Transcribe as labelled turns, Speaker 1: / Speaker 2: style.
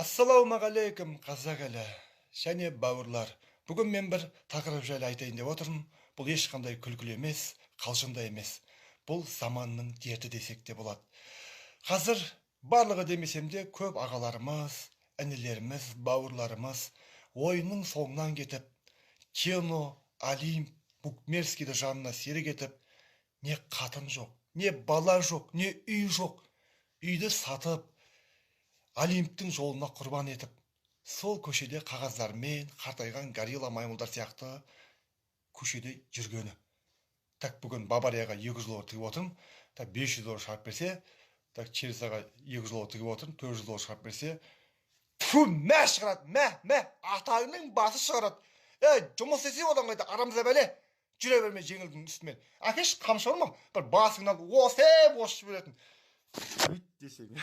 Speaker 1: Ассалаумағалейкум, қазақ елі. Және бауырлар. Бүгін мен бір тақырып жайлы айтайын деп отырмын. Бұл ешқандай күлкілі емес, қалжында емес. Бұл заманның дерті десек те болады. Қазір барлығы демесем де көп ағаларымыз, інілеріміз, бауырларымыз ойынның соңынан кетіп, кино, олимп, букмерскийді жанына серік етіп, не қатын жоқ, не бала жоқ, не үй жоқ. Үйді сатып, олимптің жолына құрбан етіп, сол көшеде қағаздармен қартайған горилла маймылдар сияқты көшеде жүргені. Так бүгін Баварияға 200 доллар тігіп отырмын. Так 500 доллар шығарып берсе, так Челсиға 200 доллар тігіп отырмын, 400 доллар шығарып берсе, фу, мә шығарады, мә, атаңның басы шығарады. Жұмыс істесе одан қайда арамызда бәле. Жүре берме жеңілдің үстімен. Әкеш қамшы бар ма? Бір басыңнан осып беретін. Өйт десең.